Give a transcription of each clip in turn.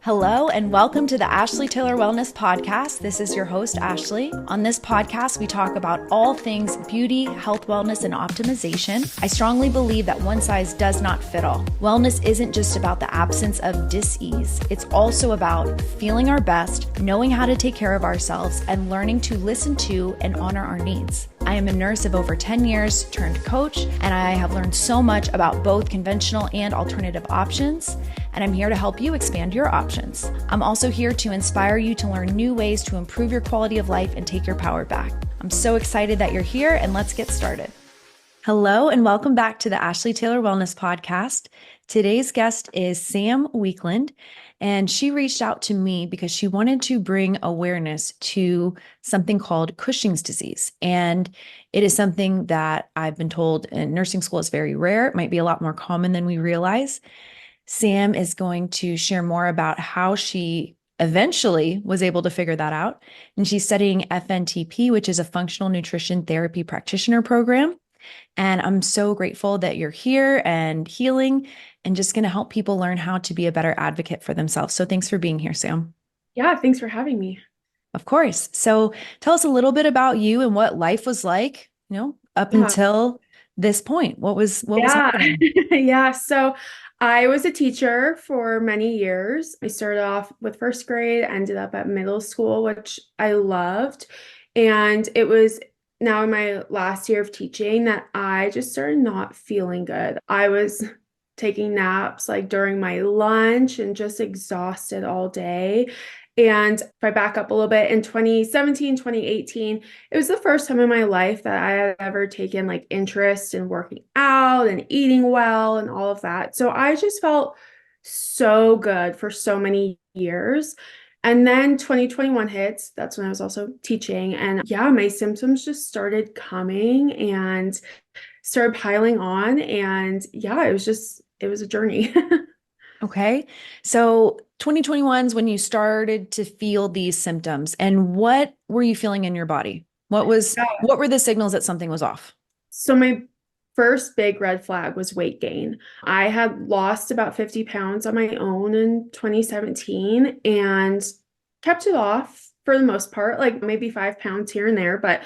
Hello, and welcome to the Ashley Taylor Wellness Podcast. This is your host, Ashley. On this podcast, we talk about all things beauty, health, wellness, and optimization. I strongly believe that one size does not fit all. Wellness isn't just about the absence of dis-ease. It's also about feeling our best, knowing how to take care of ourselves, and learning to listen to and honor our needs. I am a nurse of over 10 years turned coach, and I have learned so much about both conventional and alternative options, and I'm here to help you expand your options. I'm also here to inspire you to learn new ways to improve your quality of life and take your power back. I'm so excited that you're here, and let's get started. Hello, and welcome back to the Ashley Taylor Wellness Podcast. Today's guest is Sam Weakland, and she reached out to me because she wanted to bring awareness to something called Cushing's disease. And it is something that I've been told in nursing school is very rare. It might be a lot more common than we realize. Sam is going to share more about how she eventually was able to figure that out. And she's studying FNTP, which is a functional nutrition therapy practitioner program. And I'm so grateful that you're here and healing and just going to help people learn how to be a better advocate for themselves. So thanks for being here, Sam. Yeah, thanks for having me. Of course. So tell us a little bit about you and what life was like, up until this point. What was happening? Yeah. So I was a teacher for many years. I started off with first grade, ended up at middle school, which I loved. And it was now in my last year of teaching that I just started not feeling good. I was taking naps like during my lunch and just exhausted all day. And if I back up a little bit, in 2017, 2018, it was the first time in my life that I had ever taken like interest in working out and eating well and all of that. So I just felt so good for so many years. And then 2021 hits. That's when I was also teaching. And yeah, my symptoms just started coming and started piling on. And yeah, it was a journey. Okay. So 2021 is when you started to feel these symptoms. And what were you feeling in your body? What were the signals that something was off? So my first big red flag was weight gain. I had lost about 50 pounds on my own in 2017 and kept it off for the most part, like maybe 5 pounds here and there, but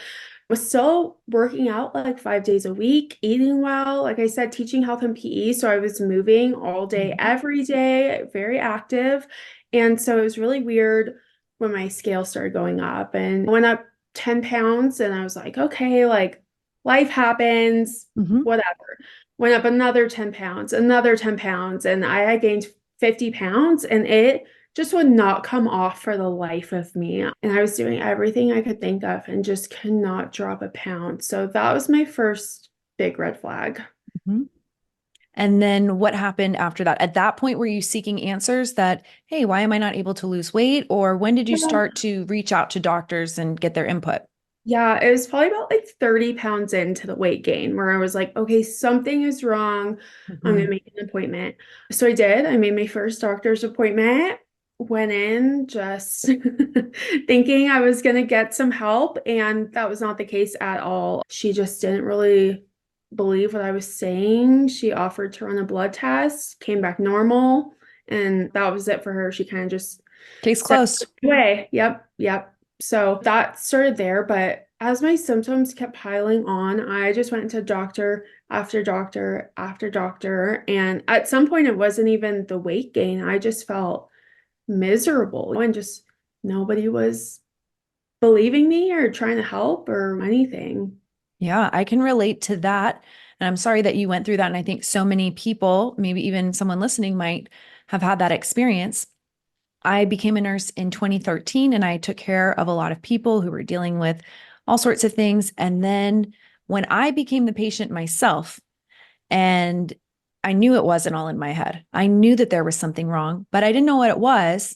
was still working out like 5 days a week, eating well. Like I said, teaching health and PE. So I was moving all day, every day, very active. And so it was really weird when my scale started going up and went up 10 pounds. And I was like, okay, like life happens, whatever. Went up another 10 pounds, another 10 pounds. And I had gained 50 pounds and it just would not come off for the life of me. And I was doing everything I could think of and just could not drop a pound. So that was my first big red flag. Mhm. And then what happened after that? At that point, were you seeking answers that, hey, why am I not able to lose weight? Or when did you start to reach out to doctors and get their input? Yeah, it was probably about like 30 pounds into the weight gain where I was like, okay, something is wrong. I'm going to make an appointment. So I did. I made my first doctor's appointment, went in just thinking I was going to get some help. And that was not the case at all. She just didn't really believe what I was saying. She offered to run a blood test, came back normal. And that was it for her. She kind of just Case said, closed. away. Yep. So that started there. But as my symptoms kept piling on, I just went to doctor after doctor after doctor. And at some point, it wasn't even the weight gain. I just felt miserable and just nobody was believing me or trying to help or anything. Yeah, I can relate to that. And I'm sorry that you went through that. And I think so many people, maybe even someone listening, might have had that experience. I became a nurse in 2013 and I took care of a lot of people who were dealing with all sorts of things. And then when I became the patient myself, and I knew it wasn't all in my head, I knew that there was something wrong, but I didn't know what it was.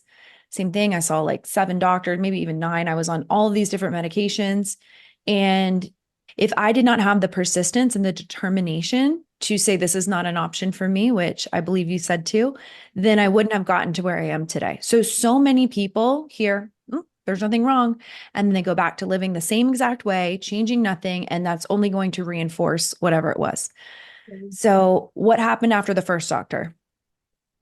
Same thing. I saw like 7 doctors, maybe even 9. I was on all of these different medications. And if I did not have the persistence and the determination to say this is not an option for me, which I believe you said too, then I wouldn't have gotten to where I am today. So many people hear, there's nothing wrong. And then they go back to living the same exact way, changing nothing. And that's only going to reinforce whatever it was. So what happened after the first doctor?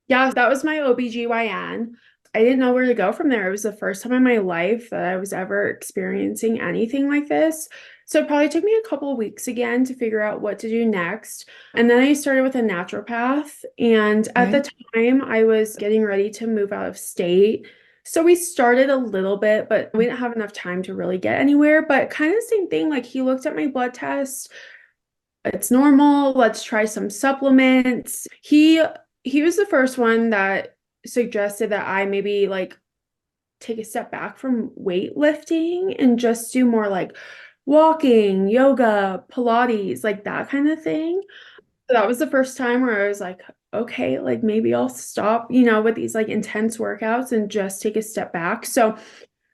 Yeah, that was my OBGYN. I didn't know where to go from there. It was the first time in my life that I was ever experiencing anything like this. So it probably took me a couple of weeks again to figure out what to do next. And then I started with a naturopath. And at Okay. the time, I was getting ready to move out of state. So we started a little bit, but we didn't have enough time to really get anywhere. But kind of the same thing, like he looked at my blood test. It's normal. Let's try some supplements. He was the first one that suggested that I maybe like take a step back from weightlifting and just do more like walking, yoga, Pilates, like that kind of thing. So that was the first time where I was like, okay, like maybe I'll stop, with these like intense workouts and just take a step back. So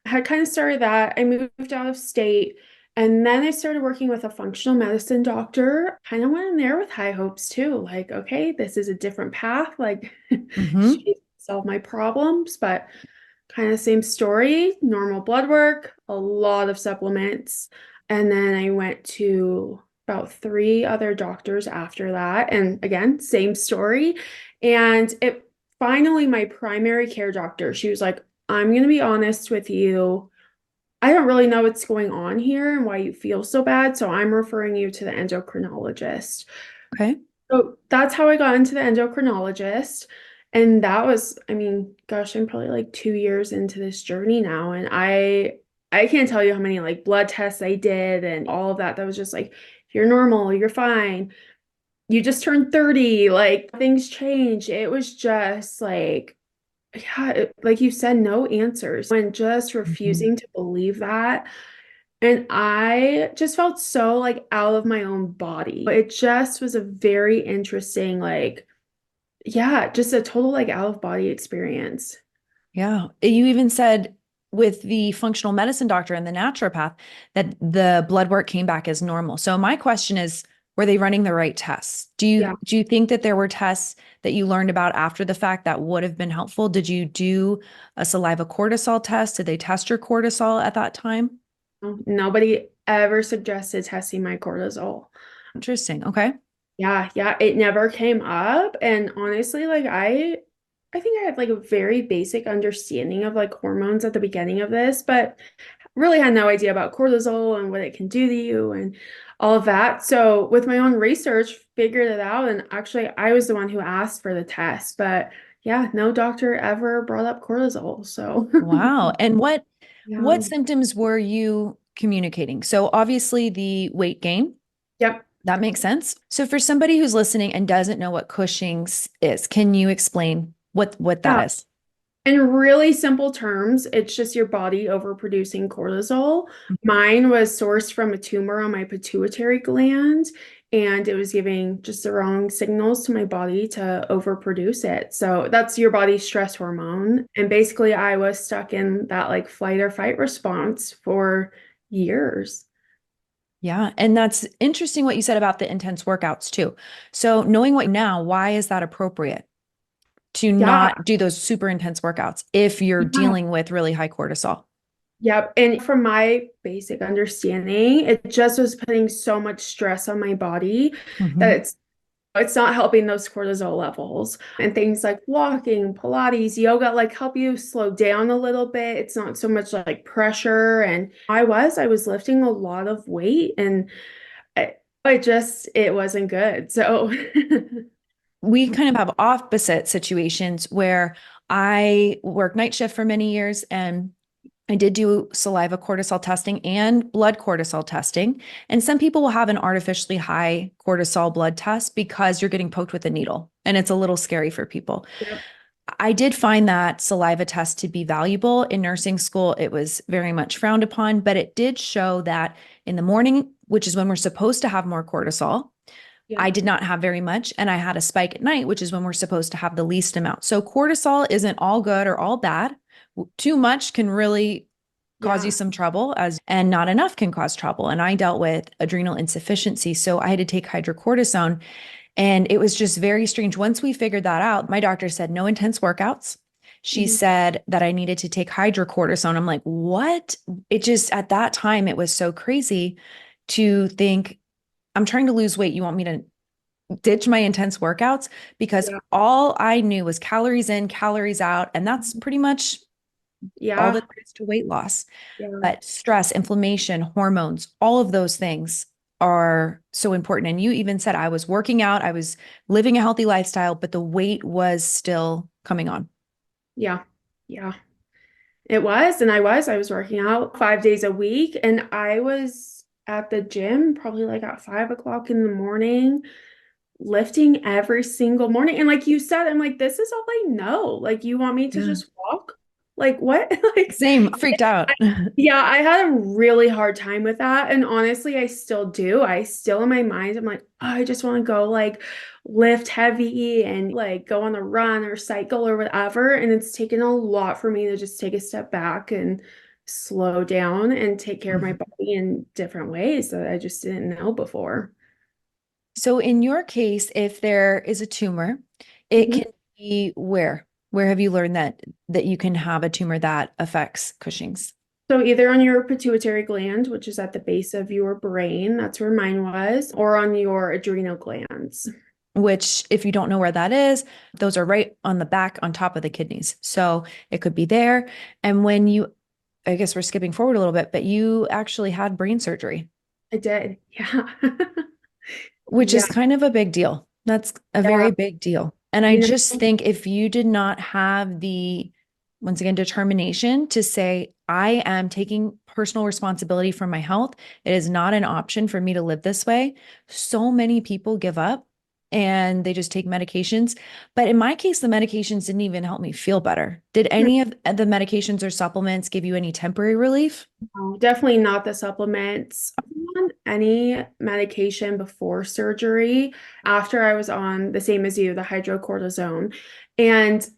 I had kind of started that. I moved out of state and then I started working with a functional medicine doctor. Kind of went in there with high hopes too. Like, okay, this is a different path. Like, Mm-hmm. she solved my problems, but kind of same story, normal blood work, a lot of supplements. And then I went to about three other doctors after that. And again, same story. And it finally, my primary care doctor, she was like, I'm going to be honest with you. I don't really know what's going on here and why you feel so bad. So I'm referring you to the endocrinologist. Okay. So that's how I got into the endocrinologist. And that was, I mean, gosh, I'm probably like 2 years into this journey now. And I can't tell you how many like blood tests I did and all of that. That was just like, you're normal, you're fine. You just turned 30, like things change. It was just like, yeah, like you said, no answers. And just Mhm. refusing to believe that. And I just felt so like out of my own body. It just was a very interesting, like, yeah, just a total like out of body experience. Yeah. You even said with the functional medicine doctor and the naturopath that the blood work came back as normal. So my question is, were they running the right tests? Yeah. Do you think that there were tests that you learned about after the fact that would have been helpful? Did you do a saliva cortisol test? Did they test your cortisol at that time? Nobody ever suggested testing my cortisol. Interesting. Okay. Yeah, yeah, it never came up. And honestly, like I think I had like a very basic understanding of like hormones at the beginning of this, but really had no idea about cortisol and what it can do to you and all of that. So with my own research, figured it out. And actually, I was the one who asked for the test, but yeah, no doctor ever brought up cortisol. So Wow. And yeah. what symptoms were you communicating? So obviously the weight gain, Yep. that makes sense. So for somebody who's listening and doesn't know what Cushing's is, can you explain what that Yeah. is? In really simple terms, it's just your body overproducing cortisol. Mine was sourced from a tumor on my pituitary gland, and it was giving just the wrong signals to my body to overproduce it. So that's your body's stress hormone. And basically, I was stuck in that like flight or fight response for years. Yeah. And that's interesting what you said about the intense workouts too. So knowing what now, why is that appropriate to Yeah. not do those super intense workouts if you're Yeah. dealing with really high cortisol? Yep. And from my basic understanding, it just was putting so much stress on my body that Mhm. it's not helping those cortisol levels. And things like walking, Pilates, yoga, like help you slow down a little bit. It's not so much like pressure. And I was lifting a lot of weight and it wasn't good. So We kind of have opposite situations where I worked night shift for many years and I did do saliva cortisol testing and blood cortisol testing. And some people will have an artificially high cortisol blood test because you're getting poked with a needle and it's a little scary for people. yep. I did find that saliva test to be valuable. In nursing school, it was very much frowned upon, but it did show that in the morning, which is when we're supposed to have more cortisol, I Yep. did not have very much. And I had a spike at night, which is when we're supposed to have the least amount. So cortisol isn't all good or all bad. Too much can really cause you Yeah. some trouble and not enough can cause trouble. And I dealt with adrenal insufficiency. So I had to take hydrocortisone and it was just very strange. Once we figured that out, my doctor said no intense workouts. She Mhm. said that I needed to take hydrocortisone. I'm like, what? It just, at that time, it was so crazy to think, I'm trying to lose weight. You want me to ditch my intense workouts because Yeah. all I knew was calories in, calories out. And that's pretty much all that Yeah. there is to weight loss. Yeah. But stress, inflammation, hormones, all of those things are so important. And you even said I was working out, I was living a healthy lifestyle, but the weight was still coming on. Yeah. Yeah. It was, and I was working out 5 days a week, and I was at the gym probably like at 5 o'clock in the morning, lifting every single morning. And like you said, I'm like, this is all I know. Like, you want me to Yeah. just walk? Like, what? Like, Same, freaked out. yeah, I had a really hard time with that. And honestly, I still do. I still in my mind, I'm like, oh, I just want to go like lift heavy and like go on a run or cycle or whatever. And it's taken a lot for me to just take a step back and slow down and take care of my body in different ways that I just didn't know before. So in your case, if there is a tumor, it Mhm. can be where? Where have you learned that you can have a tumor that affects Cushing's? So either on your pituitary gland, which is at the base of your brain, that's where mine was, or on your adrenal glands. Which, if you don't know where that is, those are right on the back on top of the kidneys. So it could be there. And when you, I guess we're skipping forward a little bit, but you actually had brain surgery, I did. Yeah. which Yeah. is kind of a big deal. That's a Yeah. very big deal. And I You just know, think if you did not have the, once again, determination to say, I am taking personal responsibility for my health, it is not an option for me to live this way. So many people give up and they just take medications. But in my case, the medications didn't even help me feel better. Did any of the medications or supplements give you any temporary relief? no, definitely not the supplements. I was on any medication before surgery after I was on the same as you, the hydrocortisone. And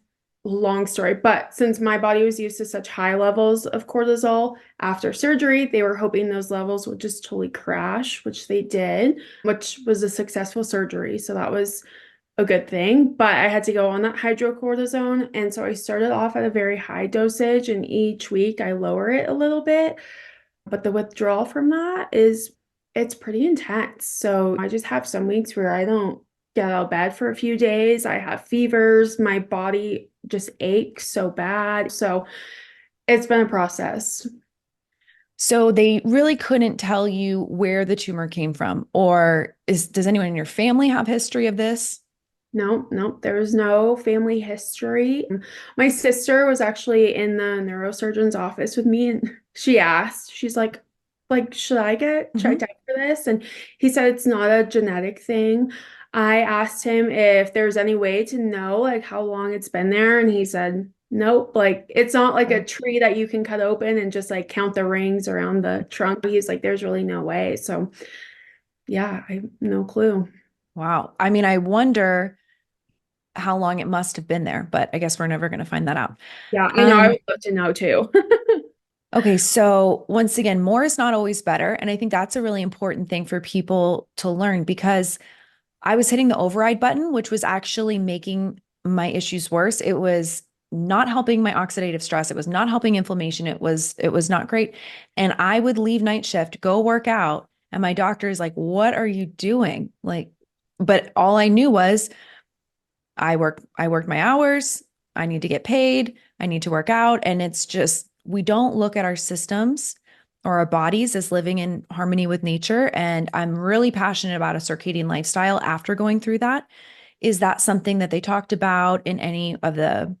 long story, but since my body was used to such high levels of cortisol after surgery, they were hoping those levels would just totally crash, which they did, which was a successful surgery. So that was a good thing, but I had to go on that hydrocortisone. And so I started off at a very high dosage, and each week I lower it a little bit. But the withdrawal from that is, it's pretty intense. So I just have some weeks where I don't get out of bed for a few days. I have fevers. My body just aches so bad. So it's been a process. So they really couldn't tell you where the tumor came from, or does anyone in your family have history of this? No, no, there's no family history. My sister was actually in the neurosurgeon's office with me, and she asked, she's like, should I get checked Mhm. out for this? And he said it's not a genetic thing. I asked him if there's any way to know like how long it's been there, and he said, nope, like it's not like a tree that you can cut open and just like count the rings around the trunk. He's like, there's really no way. So yeah, I have no clue. Wow. I mean, I wonder how long it must have been there, but I guess we're never going to find that out. Yeah, I know. I Um, would love to know too. okay, so once again, more is not always better. And I think that's a really important thing for people to learn because I was hitting the override button, which was actually making my issues worse. It was not helping my oxidative stress. It was not helping inflammation. It was not great. And I would leave night shift, go work out, and my doctor is like, "What are you doing?" Like, but all I knew was I worked my hours. I need to get paid. I need to work out. And it's just, we don't look at our systems or our bodies as living in harmony with nature. And I'm really passionate about a circadian lifestyle after going through that. Is that something that they talked about in any of the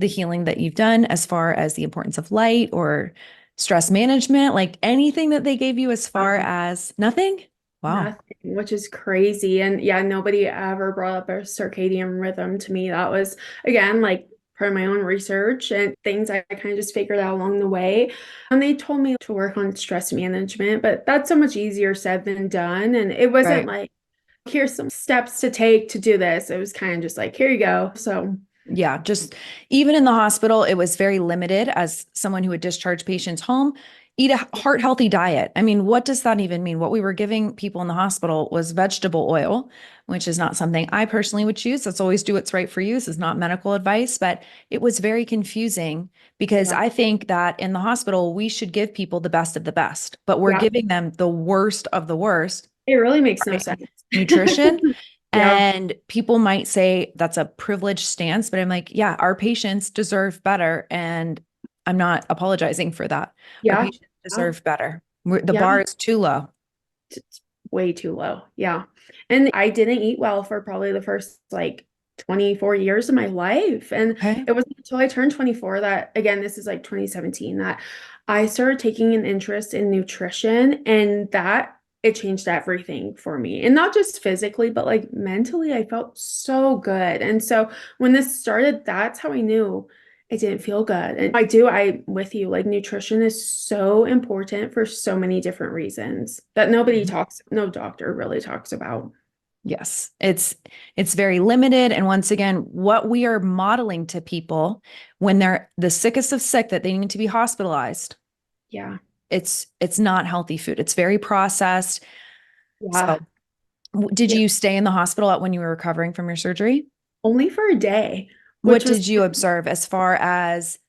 healing that you've done as far as the importance of light or stress management, like anything that they gave you as far as nothing? Wow. Nothing, which is crazy. And yeah, nobody ever brought up a circadian rhythm to me. That was, again, like part of my own research and things I kind of just figured out along the way. And they told me to work on stress management, but that's so much easier said than done. And it wasn't Right. like, here's some steps to take to do this. It was kind of just like, here you go. So, Yeah, just even in the hospital, it was very limited as someone who would discharge patients home. Eat a heart healthy diet. I mean, what does that even mean? What we were giving people in the hospital was vegetable oil, which is not something I personally would choose. Let's always do what's right for you. This is not medical advice, but it was very confusing because yeah, I think that in the hospital, we should give people the best of the best, but we're yeah, giving them the worst of the worst, it really makes no right? sense. Nutrition. Yeah. And people might say that's a privileged stance, but I'm like, yeah, our patients deserve better. And I'm not apologizing for that. Our Yeah. patients Yeah. deserve better. The Yeah. bar is too low. It's way too low. Yeah. And I didn't eat well for probably the first like 24 years of my life. And Okay. it wasn't until I turned 24 that, again, this is like 2017, that I started taking an interest in nutrition, and that it changed everything for me. And not just physically, but like mentally, I felt so good. And so when this started, that's how I knew it didn't feel good. And I'm with you, like nutrition is so important for so many different reasons that Mhm. no doctor really talks about. Yes, it's very limited. And once again, what we are modeling to people when they're the sickest of sick that they need to be hospitalized, Yeah. it's not healthy food. It's very processed. Yeah. So, did Yeah. you stay in the hospital when you were recovering from your surgery? Only for a day, What which was, did you observe as far as,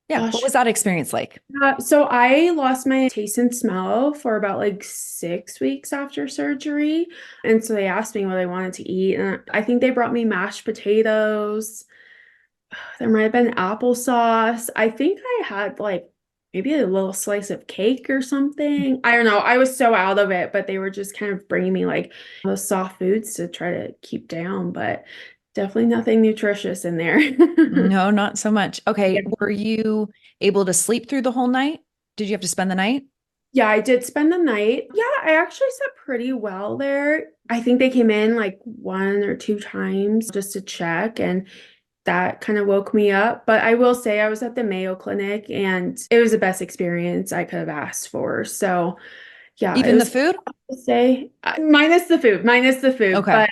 yeah, what gosh. was that experience like? So I lost my taste and smell for about like 6 weeks after surgery. And so they asked me what I wanted to eat. And I think they brought me mashed potatoes. There might have been applesauce. I think I had like maybe a little slice of cake or something. I don't know. I was so out of it, but they were just kind of bringing me like those soft foods to try to keep down, but definitely nothing nutritious in there. No, not so much. Yeah. Okay, were you able to sleep through the whole night? Did you have to spend the night? Yeah, I did spend the night. Yeah, I actually slept pretty well there. I think they came in like one or two times just to check, and that kind of woke me up. But I will say I was at the Mayo Clinic, and it was the best experience I could have asked for. So yeah, it Even the was food? to say minus the food. Okay. But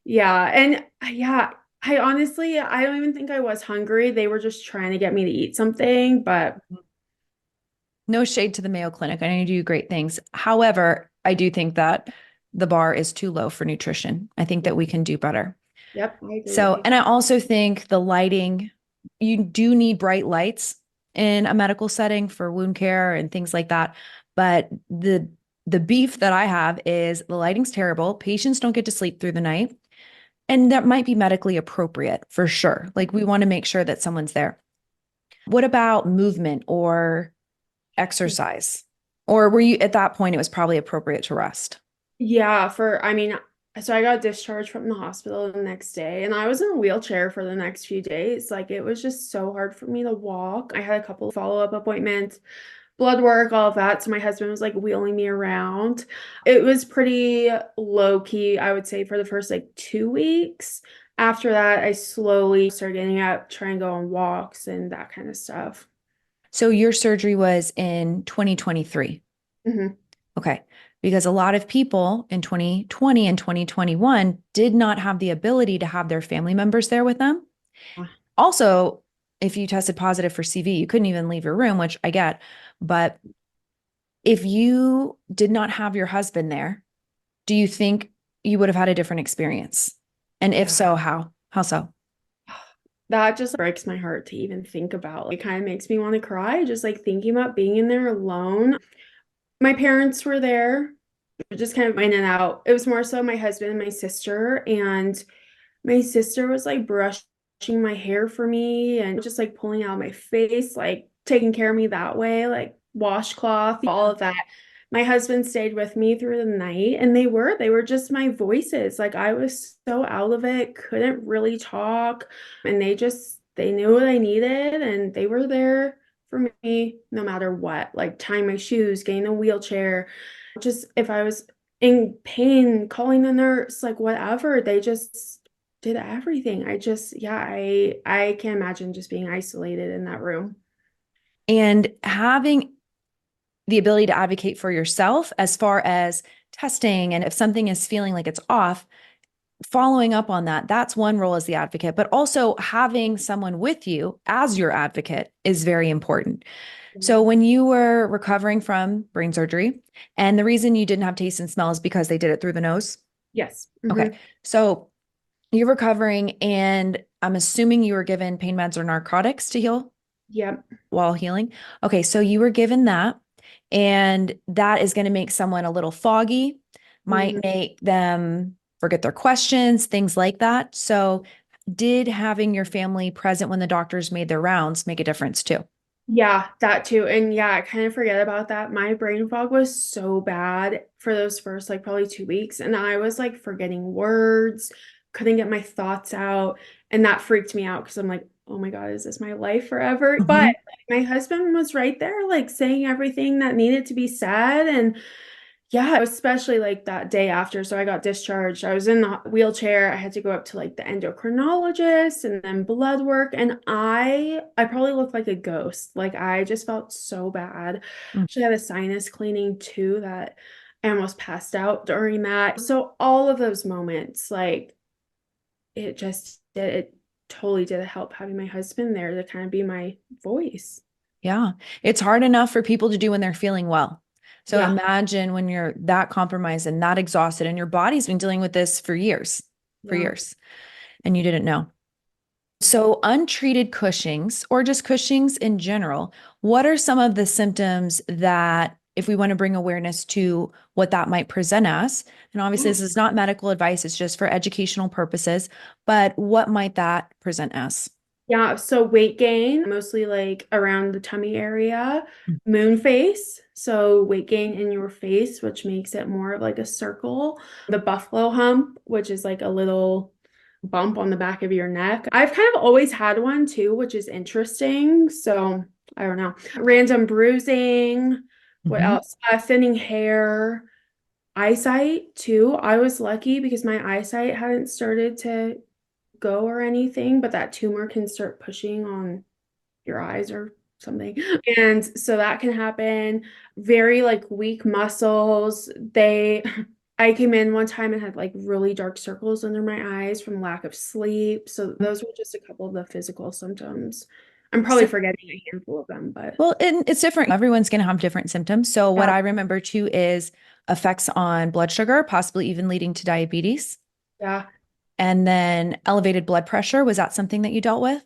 yeah, and yeah, I honestly I don't even think I was hungry. They were just trying to get me to eat something, but No shade to the Mayo Clinic. I know you do great things. However, I do think that the bar is too low for nutrition. I think yeah, that we can do better. yep, I agree with So, you. and I also think the lighting, you do need bright lights in a medical setting for wound care and things like that. But the beef that I have is the lighting's terrible. Patients don't get to sleep through the night. And that might be medically appropriate for sure. Like we want to make sure that someone's there. What about movement or exercise? Or were you at that point, it was probably appropriate to rest? Yeah, I mean, so I got discharged from the hospital the next day, and I was in a wheelchair for the next few days. Like, it was just so hard for me to walk. I had a couple follow-up appointments, blood work, all of that. So my husband was like wheeling me around. It was pretty low key, I would say, for the first like 2 weeks. After that, I slowly started getting up, trying to go on walks and that kind of stuff. So your surgery was in 2023. Hmm. Okay. Because a lot of people in 2020 and 2021 did not have the ability to have their family members there with them. Also, if you tested positive for CV, you couldn't even leave your room, which I get. But if you did not have your husband there, do you think you would have had a different experience? And if Yeah. so, how? How so? That just breaks my heart to even think about. It kind of makes me want to cry, just like thinking about being in there alone. My parents were there, just kind of in and out. It was more so my husband and my sister. And my sister was like brushing my hair for me and just like pulling out my face, like taking care of me that way, like washcloth, all of that. My husband stayed with me through the night, and they were just my voices. Like I was so out of it, couldn't really talk, and they knew what I needed, and they were there for me no matter what, like tying my shoes, getting a wheelchair, just if I was in pain, calling the nurse, like whatever, they just did everything. Yeah, I can't imagine just being isolated in that room. And having the ability to advocate for yourself as far as testing and if something is feeling like it's off, following up on that, that's one role as the advocate, but also having someone with you as your advocate is very important. So when you were recovering from brain surgery, and the reason you didn't have taste and smell is because they did it through the nose. Yes. Okay. So you're recovering, and I'm assuming you were given pain meds or narcotics to heal Yep. while healing. Okay. So you were given that, and that is going to make someone a little foggy, Hmm. might make them forget their questions, things like that. So did having your family present when the doctors made their rounds make a difference too? Yeah, that too. And yeah, I kind of forget about that. My brain fog was so bad for those first like probably 2 weeks. And I was like forgetting words, couldn't get my thoughts out. And that freaked me out because I'm like, oh my God, is this my life forever? But Mhm. my husband was right there, like saying everything that needed to be said. And yeah, especially like that day after. So I got discharged. I was in the wheelchair. I had to go up to like the endocrinologist and then blood work. And I probably looked like a ghost. Like I just felt so bad. Mm. She had a sinus cleaning too that I almost passed out during that. So all of those moments, like it totally did help having my husband there to kind of be my voice. Yeah. It's hard enough for people to do when they're feeling well. So Yeah. imagine when you're that compromised and that exhausted and your body's been dealing with this for Yeah. years, and you didn't know. So untreated Cushing's or just Cushing's in general, what are some of the symptoms that if we want to bring awareness to what that might present as? And obviously this is not medical advice, it's just for educational purposes, but what might that present as? Yeah, so weight gain, mostly like around the tummy area, moon face, so weight gain in your face, which makes it more of like a circle, the buffalo hump, which is like a little bump on the back of your neck. I've kind of always had one too, which is interesting. So I don't know. Random bruising, what Mhm. else? Thinning hair, eyesight too. I was lucky because my eyesight hadn't started to go or anything, but that tumor can start pushing on your eyes or something. And so that can happen. Very like weak muscles. I came in one time and had like really dark circles under my eyes from lack of sleep. So those were just a couple of the physical symptoms. I'm probably So, forgetting a handful of them, but well, and it's different. Everyone's going to have different symptoms. So what yeah, I remember too is effects on blood sugar, possibly even leading to diabetes, yeah. and then elevated blood pressure. Was that something that you dealt with?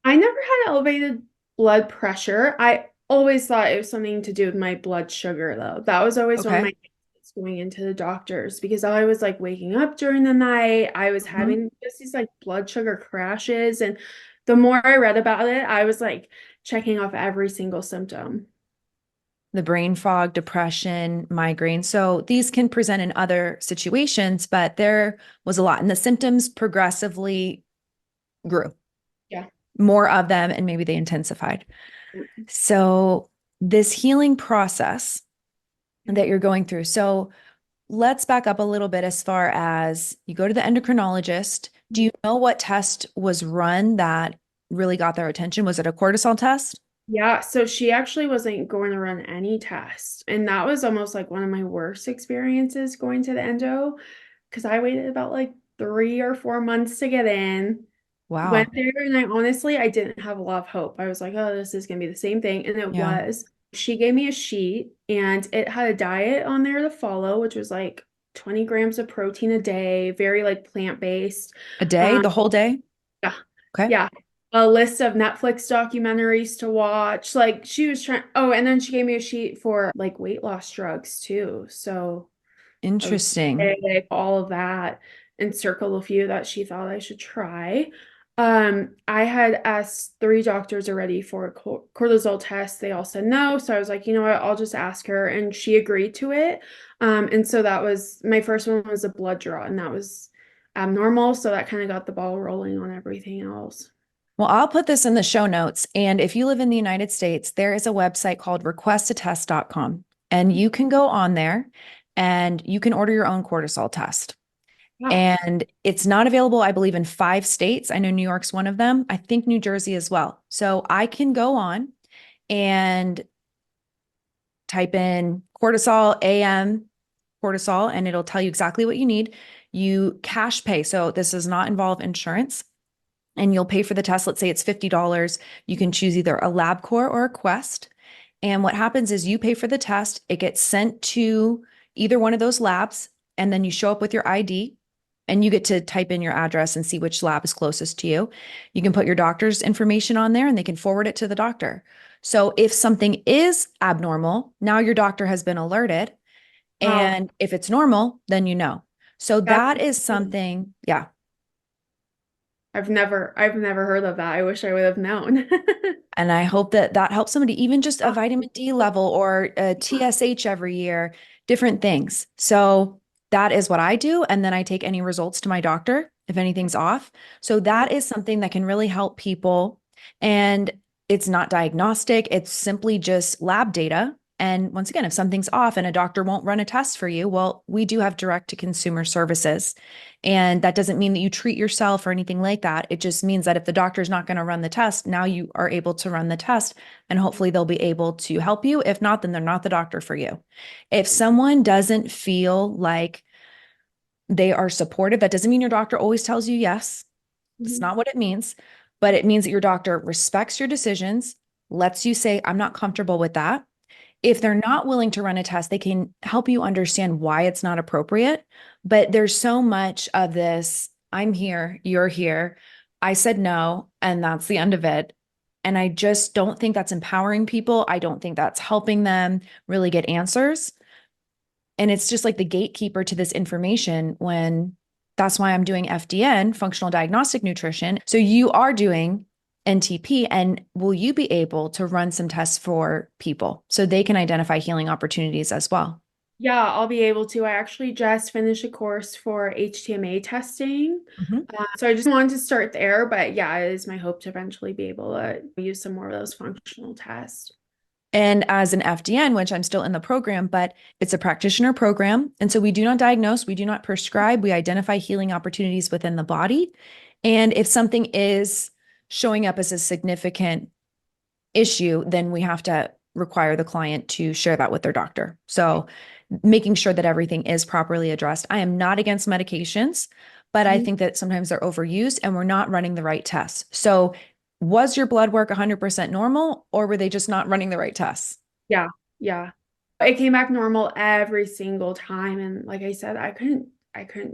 I never had elevated blood pressure. I always thought it was something to do with my blood sugar, though. That was always one of Okay. my things going into the doctors because I was like waking up during the night. I was Mhm. having just these like blood sugar crashes. And the more I read about it, I was like checking off every single symptom. The brain fog, depression, migraine. So these can present in other situations, but there was a lot. And the symptoms progressively grew, Yeah. more of them, and maybe they intensified. So this healing process that you're going through. So let's back up a little bit as far as you go to the endocrinologist. Do you know what test was run that really got their attention? Was it a cortisol test? Yeah, so she actually wasn't going to run any tests. And that was almost like one of my worst experiences going to the endo because I waited about like 3 or 4 months to get in. Went Wow. there and I didn't have a lot of hope. I was like, oh, this is gonna be the same thing. And it Yeah. was. She gave me a sheet and it had a diet on there to follow, which was like 20 grams of protein a day, very like plant-based. A day, Um, the whole day? yeah, Okay. yeah. A list of Netflix documentaries to watch. Like she was trying, oh, and then she gave me a sheet for like weight loss drugs too. So Interesting. Ozempic, all of that, and circle a few that she thought I should try. I had asked 3 doctors already for a cortisol test. They all said no. So I was like, you know what, I'll just ask her. And she agreed to it. And so that was my first one was a blood draw, and that was abnormal. So that kind of got the ball rolling on everything else. Well, I'll put this in the show notes. And if you live in the United States, there is a website called requestatest.com. And you can go on there and you can order your own cortisol test. Wow. And it's not available, I believe, in 5 states. I know New York's one of them. I think New Jersey as well. So I can go on and type in cortisol, AM, cortisol, and it'll tell you exactly what you need. You cash pay. So this does not involve insurance. And you'll pay for the test. Let's say it's $50. You can choose either a LabCorp or a Quest. And what happens is you pay for the test, it gets sent to either one of those labs, and then you show up with your ID and you get to type in your address and see which lab is closest to you. You can put your doctor's information on there and they can forward it to the doctor. So if something is abnormal, now your doctor has been alerted. Wow. And if it's normal, then you know. So That's that is something, yeah. I've never heard of that. I wish I would have known. And I hope that that helps somebody, even just a vitamin D level or a TSH every year, different things. So that is what I do. And then I take any results to my doctor if anything's off. So that is something that can really help people. And it's not diagnostic, it's simply just lab data. And once again, if something's off and a doctor won't run a test for you, well, we do have direct to consumer services. And that doesn't mean that you treat yourself or anything like that. It just means that if the doctor's not going to run the test, now you are able to run the test and hopefully they'll be able to help you. If not, then they're not the doctor for you. If someone doesn't feel like they are supportive, that doesn't mean your doctor always tells you yes. It's Mhm. not what it means, but it means that your doctor respects your decisions, lets you say, I'm not comfortable with that. If they're not willing to run a test, they can help you understand why it's not appropriate. But there's so much of this, I'm here, you're here. I said no, and that's the end of it. And I just don't think that's empowering people. I don't think that's helping them really get answers. And it's just like the gatekeeper to this information when that's why I'm doing FDN, functional diagnostic nutrition. So you are doing NTP, and will you be able to run some tests for people so they can identify healing opportunities as well? Yeah, I'll be able to. I actually just finished a course for HTMA testing. Mhm. So I just wanted to start there, but yeah, it is my hope to eventually be able to use some more of those functional tests. And as an FDN, which I'm still in the program, but it's a practitioner program. And so we do not diagnose, we do not prescribe, we identify healing opportunities within the body. And if something is showing up as a significant issue, then we have to require the client to share that with their doctor. So making sure that everything is properly addressed. I am not against medications, but I Mhm. think that sometimes they're overused and we're not running the right tests. So was your blood work 100% normal, or were they just not running the right tests? Yeah, yeah. It came back normal every single time. And like I said, I couldn't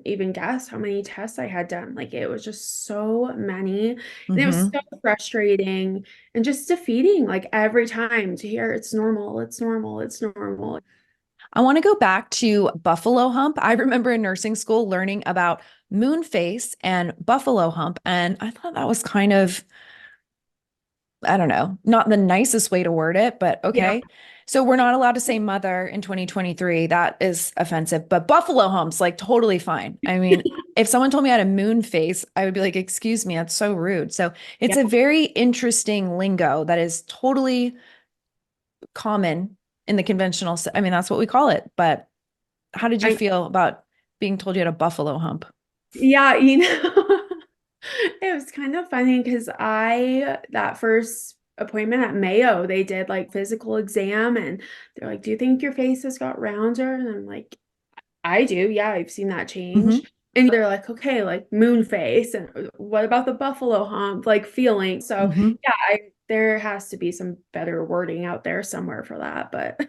even guess how many tests I had done. Like it was just so many. And it was Mm-hmm. so frustrating and just defeating, like every time to hear it's normal, it's normal, it's normal. I want to go back to buffalo hump. I remember in nursing school learning about moon face and buffalo hump, and I thought that was kind of, I don't know, not the nicest way to word it, but Yeah. okay. So we're not allowed to say mother in 2023. That is offensive, but buffalo humps, like totally fine. I mean, if someone told me I had a moon face, I would be like, excuse me, that's so rude. So it's Yeah. a very interesting lingo that is totally common in the conventional. I mean, that's what we call it. But how did you I feel about being told you had a buffalo hump? Yeah, it was kind of funny because that first appointment at Mayo, they did like physical exam and they're like, "Do you think your face has got rounder?" And I'm like, "I do. Yeah, I've seen that Hmm. change." And they're like, "Okay, like moon face and what about the buffalo hump like feeling?" So, Hmm. yeah, there has to be some better wording out there somewhere for that, but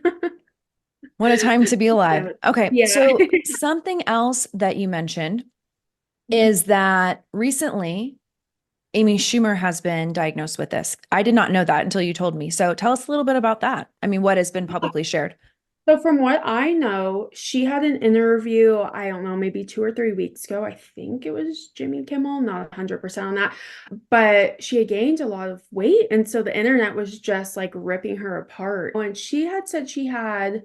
What a time to be alive. yeah. Okay, Yeah. so something else that you mentioned is that recently Amy Schumer has been diagnosed with this. I did not know that until you told me. So tell us a little bit about that. I mean, what has been publicly shared? So from what I know, she had an interview, I don't know, maybe 2 or 3 weeks ago. I think it was Jimmy Kimmel, not 100% on that, but she had gained a lot of weight. And so the internet was just like ripping her apart. And she had said she had,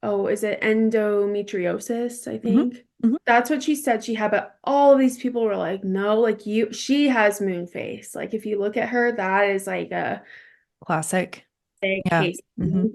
oh, is it endometriosis, I Hmm. think? Hmm. That's what she said she had, but all of these people were like, no, like she has moon face. Like if you look at her, that is like a Classic. big Yeah. case. Hmm.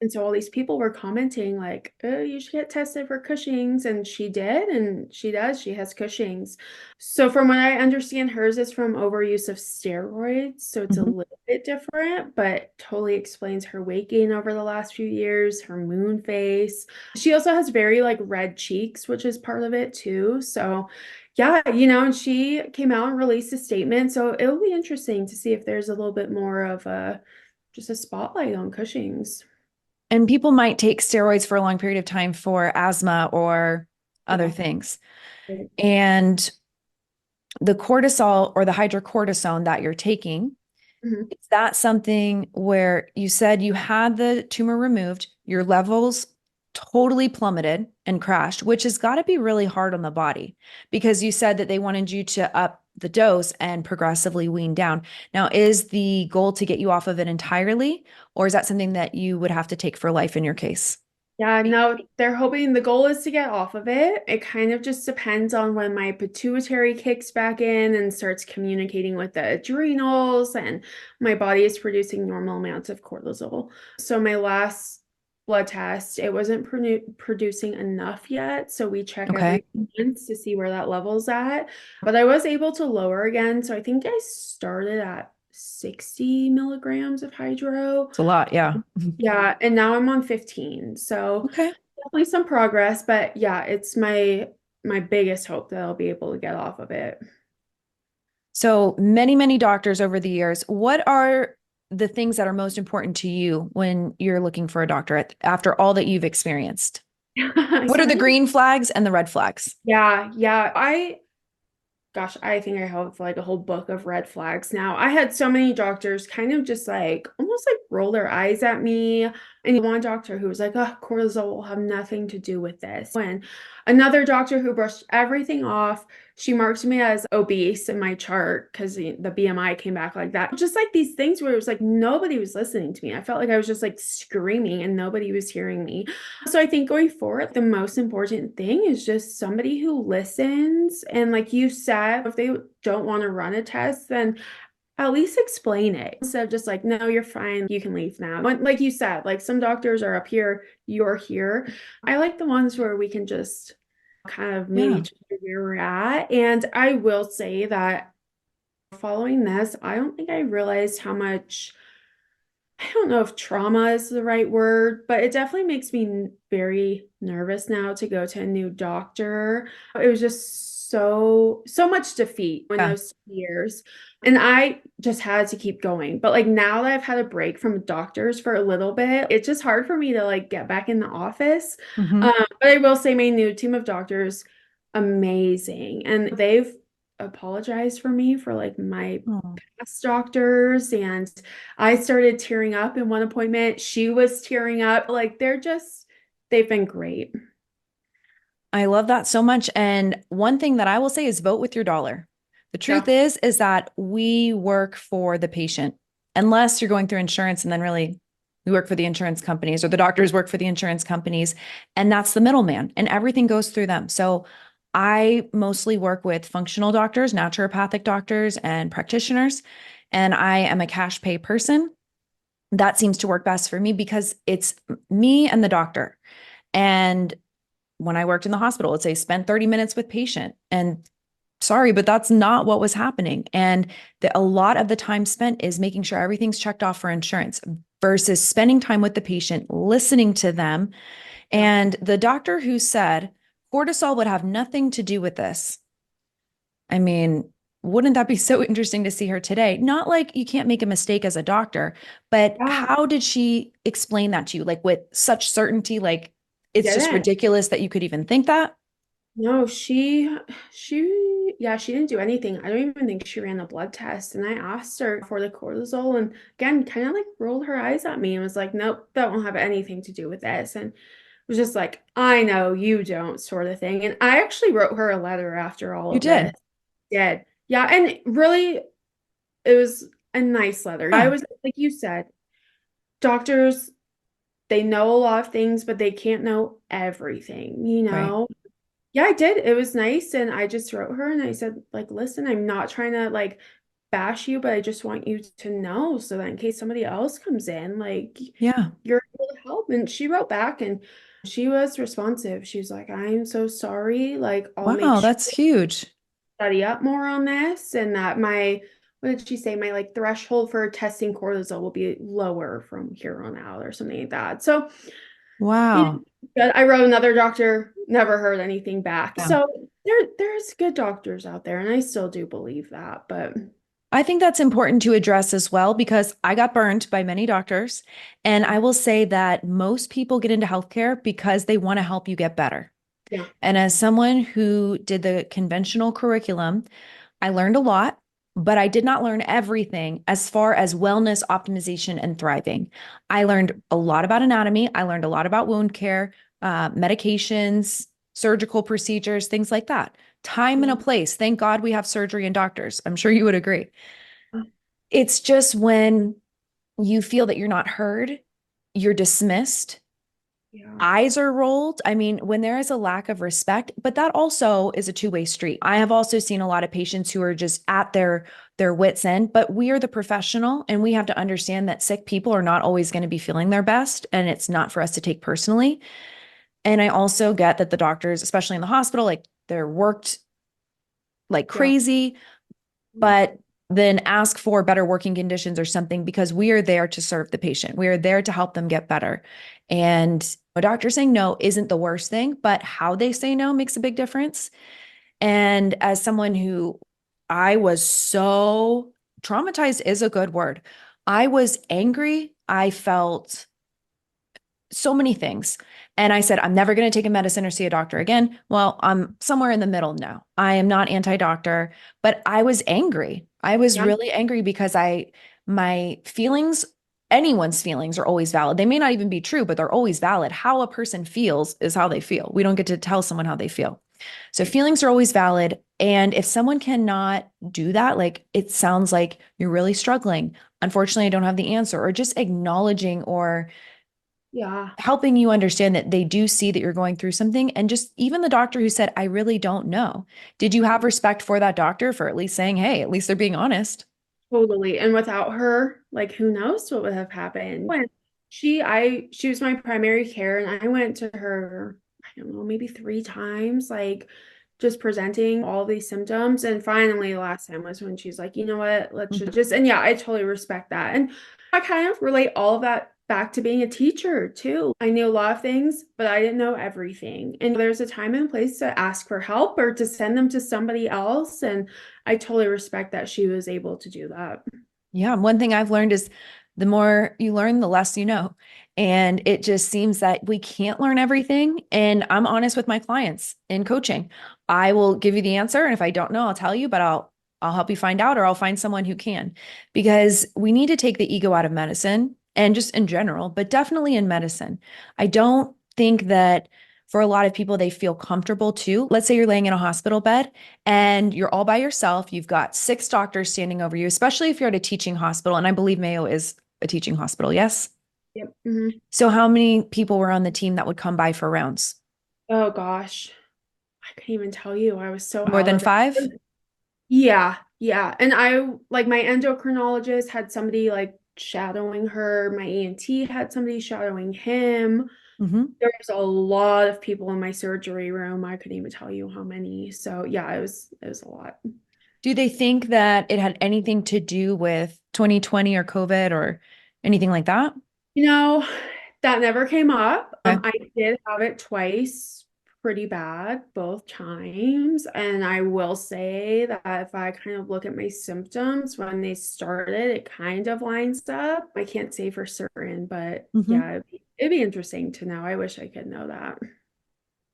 And so all these people were commenting like, "Oh, you should get tested for Cushing's," and she did, and she does. She has Cushing's. So from what I understand, hers is from overuse of steroids, so it's a Hmm. little bit different, but totally explains her weight gain over the last few years, her moon face. She also has very like red cheeks, which is part of it too. So yeah, and she came out and released a statement. So it'll be interesting to see if there's a little bit more of a just a spotlight on Cushing's. And people might take steroids for a long period of time for asthma or other Yeah. things. And the cortisol or the hydrocortisone that you're taking, Mhm. is that something where you said you had the tumor removed, your levels totally plummeted and crashed, which has got to be really hard on the body because you said that they wanted you to up the dose and progressively wean down. Now, is the goal to get you off of it entirely, or is that something that you would have to take for life in your case? Yeah, no, they're hoping the goal is to get off of it. It kind of just depends on when my pituitary kicks back in and starts communicating with the adrenals, and my body is producing normal amounts of cortisol. So my last blood test, it wasn't producing enough yet. So we check Okay. every month to see where that level's at. But I was able to lower again. So I think I started at 60 milligrams of hydro. It's a lot. Yeah. Yeah, and now I'm on 15. So Okay. definitely some progress, but yeah, it's my biggest hope that I'll be able to get off of it. So many, many doctors over the years. What are the things that are most important to you when you're looking for a doctor after all that you've experienced? What So are the many, green flags and the red flags? yeah. Gosh, I think I have like a whole book of red flags now. I had so many doctors kind of just like almost like roll their eyes at me. And one doctor who was like, oh, cortisol will have nothing to do with this. And another doctor who brushed everything off, she marked me as obese in my chart because the BMI came back like that. Just like these things where it was like nobody was listening to me. I felt like I was just like screaming and nobody was hearing me. So I think going forward, the most important thing is just somebody who listens. And like you said, if they don't want to run a test, then at least explain it instead of just like, no, you're fine. You can leave now. Like you said, like some doctors are up here, you're here. I like the ones where we can just kind of meet Yeah. each other where we're at. And I will say that following this, I don't think I realized how much I don't know if trauma is the right word, but it definitely makes me very nervous now to go to a new doctor. It was just so much defeat in Yeah. those years. And I just had to keep going. But like now that I've had a break from doctors for a little bit, it's just hard for me to like get back in the office. Hmm. But I will say my new team of doctors, amazing. And they've apologized for me for like my Oh, past doctors, and I started tearing up in one appointment. She was tearing up. Like they've been great. I love that so much. And one thing that I will say is vote with your dollar. The truth Yeah. is that we work for the patient, unless you're going through insurance, and then really we work for the insurance companies or the doctors work for the insurance companies. And that's the middleman, and everything goes through them. So I mostly work with functional doctors, naturopathic doctors, and practitioners. And I am a cash pay person. That seems to work best for me because it's me and the doctor. And when I worked in the hospital, let's say spent 30 minutes with patient, and sorry, but that's not what was happening. And a lot of the time spent is making sure everything's checked off for insurance versus spending time with the patient, listening to them. Yeah. And the doctor who said cortisol would have nothing to do with this. I mean, wouldn't that be so interesting to see her today? Not like you can't make a mistake as a doctor, but Yeah. how did she explain that to you? Like with such certainty, like it's just Didn't. ridiculous that you could even think that. No, yeah, she didn't do anything. I don't even think she ran a blood test. And I asked her for the cortisol, and again, kind of like rolled her eyes at me and was like, nope, that won't have anything to do with this. And was just like, I know you don't, sort of thing. And I actually wrote her a letter after all You of this. did. Did. Yeah, and really it was a nice letter. I Yeah. was like you said, doctors, they know a lot of things, but they can't know everything, you Right. know? Yeah, I did. It was nice. And I just wrote her and I said, like, listen, I'm not trying to like bash you, but I just want you to know so that in case somebody else comes in, like Yeah. you're able to help. And she wrote back and she was responsive. She was like, I'm so sorry. Like, I'll make Wow, sure that's huge. study up more on this, and that my what did she say? My like threshold for testing cortisol will be lower from here on out or something like that. So, you know, Wow. but I wrote another doctor, never heard anything back. Yeah. So there's good doctors out there, and I still do believe that. But I think that's important to address as well because I got burned by many doctors. And I will say that most people get into healthcare because they want to help you get better. yeah, And as someone who did the conventional curriculum, I learned a lot, but I did not learn everything as far as wellness, optimization, and thriving. I learned a lot about anatomy. I learned a lot about wound care, medications, surgical procedures, things like that. Time and a place. Thank God we have surgery and doctors. I'm sure you would agree. It's just when you feel that you're not heard, you're dismissed, Yeah. eyes are rolled. I mean, when there is a lack of respect, but that also is a two-way street. I have also seen a lot of patients who are just at their wits' end, but we are the professional and we have to understand that sick people are not always going to be feeling their best, and it's not for us to take personally. And I also get that the doctors, especially in the hospital, like they're worked like Yeah. crazy, but then ask for better working conditions or something, because we are there to serve the patient. We are there to help them get better. And a doctor saying no isn't the worst thing, but how they say no makes a big difference. And as someone who I was so traumatized is a good word. I was angry. I felt so many things. And I said, I'm never going to take a medicine or see a doctor again. Well, I'm somewhere in the middle now. I am not anti-doctor, but I was angry. I was Yeah. really angry because my feelings, anyone's feelings are always valid. They may not even be true, but they're always valid. How a person feels is how they feel. We don't get to tell someone how they feel. So feelings are always valid. And if someone cannot do that, like it sounds like you're really struggling. Unfortunately, I don't have the answer, or just acknowledging or Yeah. helping you understand that they do see that you're going through something. And just even the doctor who said, I really don't know. Did you have respect for that doctor for at least saying, hey, at least they're being honest? Totally. And without her, like who knows what would have happened. When she was my primary care and I went to her, I don't know, maybe 3 times, like just presenting all these symptoms. And finally, the last time was when she's like, you know what, let's Mhm. just, and yeah, I totally respect that. And I kind of relate all of that back to being a teacher too. I knew a lot of things, but I didn't know everything. And there's a time and place to ask for help or to send them to somebody else. And I totally respect that she was able to do that. Yeah. One thing I've learned is the more you learn, the less you know. And it just seems that we can't learn everything. And I'm honest with my clients in coaching. I will give you the answer. And if I don't know, I'll tell you, but I'll help you find out, or I'll find someone who can, because we need to take the ego out of medicine and just in general, but definitely in medicine. I don't think that for a lot of people, they feel comfortable too. Let's say you're laying in a hospital bed and you're all by yourself. You've got 6 doctors standing over you, especially if you're at a teaching hospital. And I believe Mayo is a teaching hospital. Yes. Yep. Mhm. So how many people were on the team that would come by for rounds? Oh gosh. I can't even tell you. I was so More out than of it. 5? Yeah, yeah. And I like my endocrinologist had somebody like shadowing her. My ENT had somebody shadowing him. Mm-hmm. There's a lot of people in my surgery room. I couldn't even tell you how many. So yeah, it was a lot. Do they think that it had anything to do with 2020 or COVID or anything like that? You know, that never came up. Okay. I did have it twice, pretty bad, both times. And I will say that if I kind of look at my symptoms when they started, it kind of lines up. I can't say for certain, but Mm-hmm. yeah, it'd be interesting to know. I wish I could know that.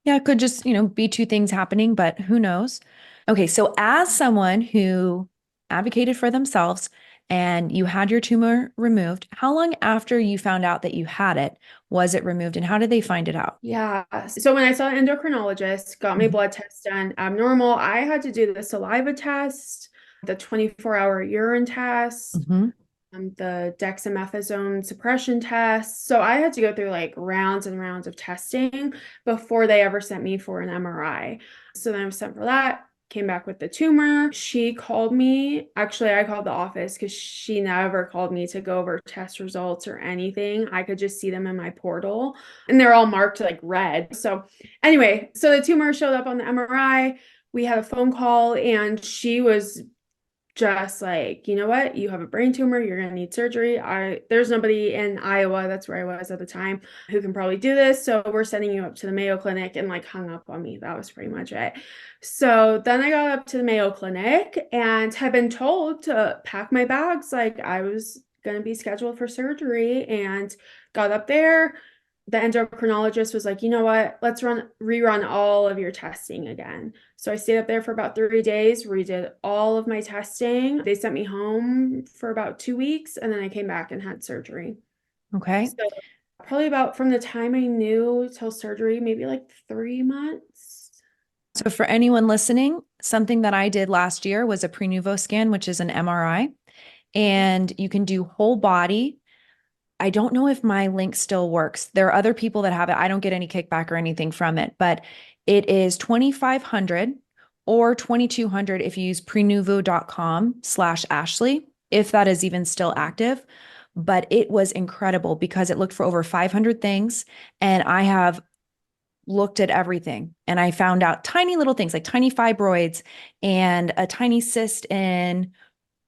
Yeah, it could just, be two things happening, but who knows? Okay, so as someone who advocated for themselves and you had your tumor removed, how long after you found out that you had it was it removed, and how did they find it out? Yeah. So when I saw an endocrinologist, got my Mhm. blood test done, abnormal, I had to do the saliva test, the 24-hour urine test, Mhm. the dexamethasone suppression test. So I had to go through like rounds and rounds of testing before they ever sent me for an MRI. So then I was sent for that, came back with the tumor. She called me. Actually, I called the office because she never called me to go over test results or anything. I could just see them in my portal and they're all marked like red. So anyway, so the tumor showed up on the MRI. We had a phone call and she was just like, you know what, you have a brain tumor, you're gonna need surgery. There's nobody in Iowa, that's where I was at the time, who can probably do this. So we're sending you up to the Mayo Clinic, and like hung up on me. That was pretty much it. So then I got up to the Mayo Clinic and had been told to pack my bags, like I was gonna be scheduled for surgery, and got up there. The endocrinologist was like, you know what, let's rerun all of your testing again. So I stayed up there for about 30 days, redid all of my testing. They sent me home for about 2 weeks, and then I came back and had surgery. Okay. So probably about from the time I knew till surgery, maybe like 3 months. So for anyone listening, something that I did last year was a Prenuvo scan, which is an MRI, and you can do whole body. I don't know if my link still works. There are other people that have it. I don't get any kickback or anything from it, but it is 2,500 or 2,200 if you use prenuvo.com/Ashley, if that is even still active. But it was incredible because it looked for over 500 things. And I have looked at everything and I found out tiny little things like tiny fibroids and a tiny cyst in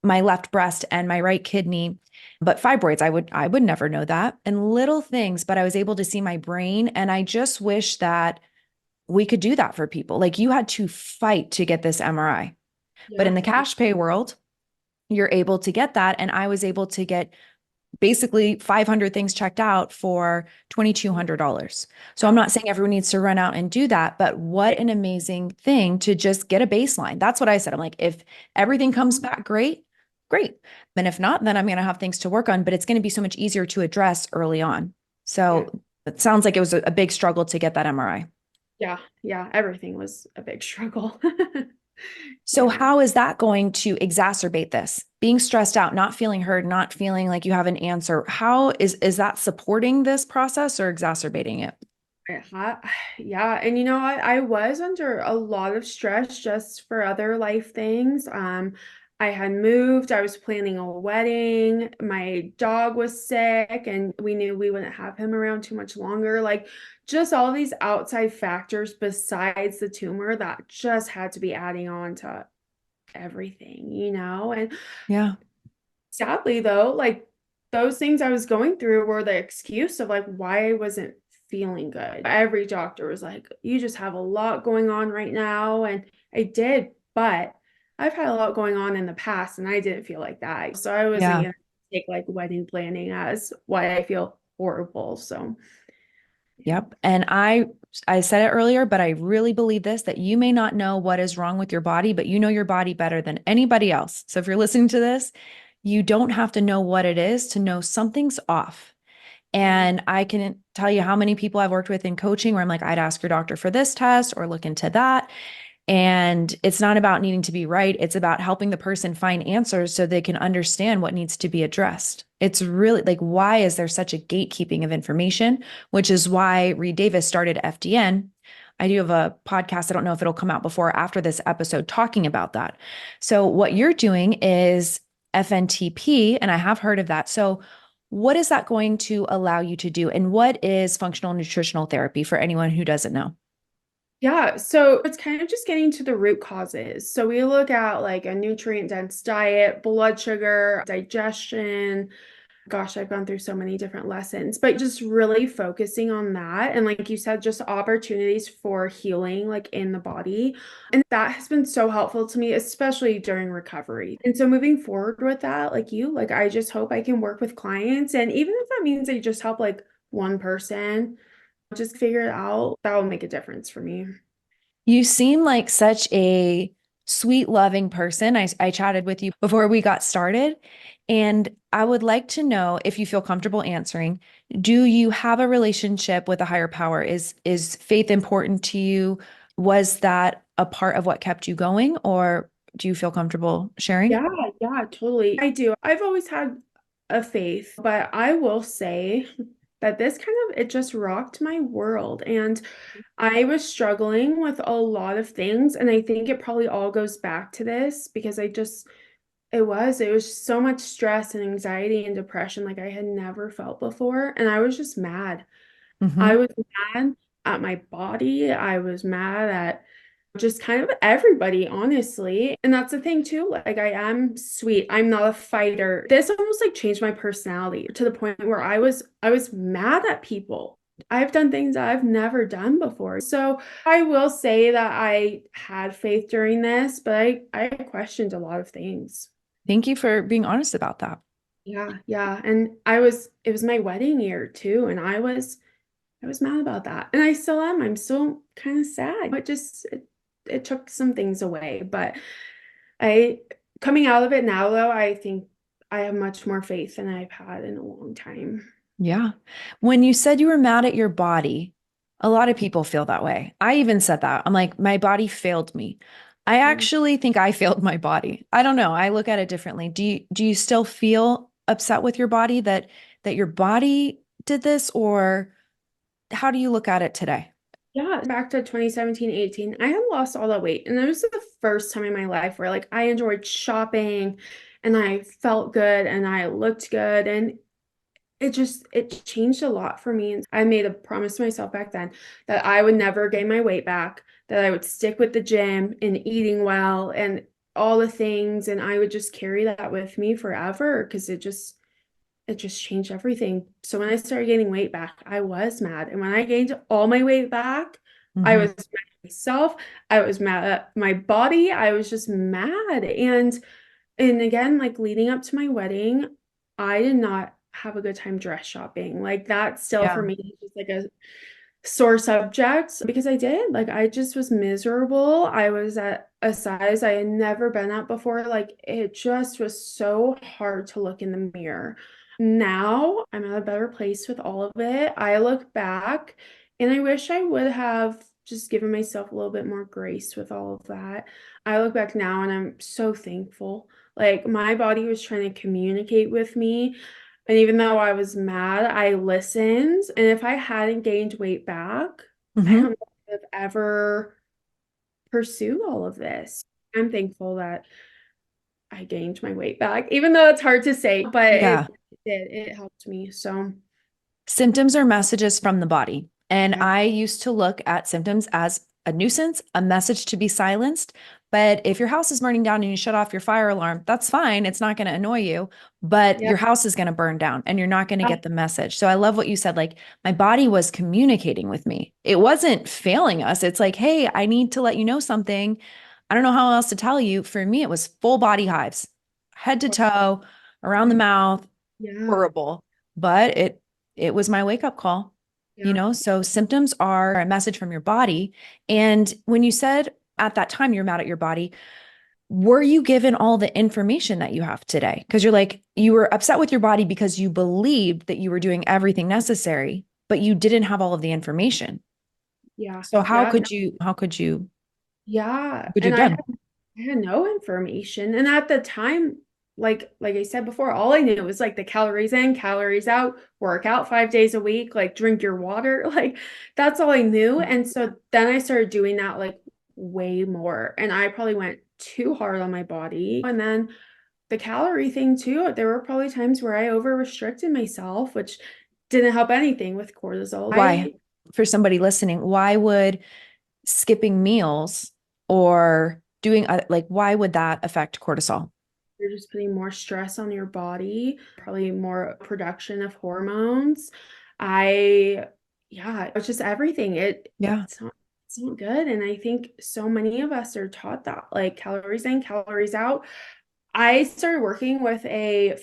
my left breast and my right kidney. But fibroids, I would never know that. And little things, but I was able to see my brain. And I just wish that we could do that for people. Like you had to fight to get this MRI. But in Yeah. the cash pay world, you're able to get that. And I was able to get basically 500 things checked out for $2,200. So I'm not saying everyone needs to run out and do that, but what an amazing thing to just get a baseline. That's what I said. I'm like, if everything comes back great, great. And if not, then I'm going to have things to work on, but it's going to be so much easier to address early on. Yeah. So it sounds like it was a big struggle to get that MRI. Yeah. Yeah. Everything was a big struggle. So Yeah. how is that going to exacerbate this? Being stressed out, not feeling heard, not feeling like you have an answer. How is that supporting this process or exacerbating it? Yeah. Yeah. And I was under a lot of stress just for other life things. I had moved, I was planning a wedding, my dog was sick, and we knew we wouldn't have him around too much longer. Like just all these outside factors besides the tumor that just had to be adding on to everything. And Yeah. sadly, though, like those things I was going through were the excuse of like why I wasn't feeling good. Every doctor was like, you just have a lot going on right now. And I did, but I've had a lot going on in the past and I didn't feel like that. So I wasn't Yeah. going to take like wedding planning as why I feel horrible. So, yeah. Yep. And I said it earlier, but I really believe this that you may not know what is wrong with your body, but you know your body better than anybody else. So if you're listening to this, you don't have to know what it is to know something's off. Yeah. And I can tell you how many people I've worked with in coaching where I'm like, I'd ask your doctor for this test or look into that. And it's not about needing to be right. It's about helping the person find answers so they can understand what needs to be addressed. It's really like, why is there such a gatekeeping of information? Which is why Reed Davis started FDN. I do have a podcast. I don't know if it'll come out before or after this episode talking about that. So, what you're doing is FNTP, and I have heard of that. So, what is that going to allow you to do? And what is functional nutritional therapy for anyone who doesn't know? Yeah, so it's kind of just getting to the root causes. So we look at like a nutrient dense diet, blood sugar, digestion. Gosh, I've gone through so many different lessons, but just really focusing on that. And like you said, just opportunities for healing, like in the body. And that has been so helpful to me, especially during recovery. And so moving forward with that, like I just hope I can work with clients. And even if that means I just help like one person, just figure it out, that will make a difference for me. You seem like such a sweet, loving person. I chatted with you before we got started, and I would like to know if you feel comfortable answering, do you have a relationship with a higher power? Is faith important to you? Was that a part of what kept you going, or do you feel comfortable sharing? Yeah, yeah, totally. I do. I've always had a faith, but I will say that this kind of it just rocked my world. And I was struggling with a lot of things. And I think it probably all goes back to this because it was so much stress and anxiety and depression like I had never felt before. And I was just mad. I Hmm. was mad at my body. I was mad at just kind of everybody, honestly. And that's the thing too. Like I am sweet. I'm not a fighter. This almost like changed my personality to the point where I was mad at people. I've done things that I've never done before. So I will say that I had faith during this, but I questioned a lot of things. Thank you for being honest about that. Yeah, yeah. And it was my wedding year too, and I was mad about that. And I still am. I'm still kind of sad. It took some things away, but I coming out of it now though, I think I have much more faith than I've had in a long time. Yeah. When you said you were mad at your body, a lot of people feel that way. I even said that. I'm like, my body failed me. I Yeah. actually think I failed my body. I don't know. I look at it differently. Do you still feel upset with your body that your body did this, or how do you look at it today? Yeah, back to 2017, 18, I had lost all that weight. And it was the first time in my life where like I enjoyed shopping and I felt good and I looked good. And it changed a lot for me. And I made a promise to myself back then that I would never gain my weight back, that I would stick with the gym and eating well and all the things. And I would just carry that with me forever because it just changed everything. So when I started gaining weight back, I was mad. And when I gained all my weight back, I Hmm. was mad at myself. I was mad at my body. I was just mad. And again, like leading up to my wedding, I did not have a good time dress shopping. Like that still for Yeah. me is just like a sore subject because I did. Like I just was miserable. I was at a size I had never been at before. Like it just was so hard to look in the mirror. Now I'm at a better place with all of it. I look back and I wish I would have just given myself a little bit more grace with all of that. I look back now and I'm so thankful. Like my body was trying to communicate with me. And even though I was mad, I listened. And if I hadn't gained weight back, I don't Hmm. know if I've ever pursued all of this. I'm thankful that I gained my weight back, even though it's hard to say, but Yeah. it helped me. So Symptoms are messages from the body. And yeah, I used to look at symptoms as a nuisance, a message to be silenced. But if your house is burning down and you shut off your fire alarm, that's fine. It's not going to annoy you, but yeah, your house is going to burn down and you're not going to get the message. So I love what you said. Like my body was communicating with me. It wasn't failing us. It's like, hey, I need to let you know something. I don't know how else to tell you. For me, it was full body hives, head to toe, around the mouth, yeah, horrible. But it was my wake up call, you yeah. know? So symptoms are a message from your body. And when you said at that time you're mad at your body, were you given all the information that you have today? Because you're like, you were upset with your body because you believed that you were doing everything necessary, but you didn't have all of the information. Yeah. So Yeah. how Yeah. could you And have done? I had no information. And at the time, like I said before, all I knew was like the calories in, calories out, work out 5 days a week, like drink your water. Like that's all I knew. And so then I started doing that like way more. And I probably went too hard on my body. And then the calorie thing too, there were probably times where I over restricted myself, which didn't help anything with cortisol. Why? For somebody listening, why would skipping meals or doing like why would that affect cortisol? You're just putting more stress on your body, probably more production of hormones. I, yeah, it's just everything. Yeah. It's not good. And I think so many of us are taught that, like calories in, calories out. I started working with a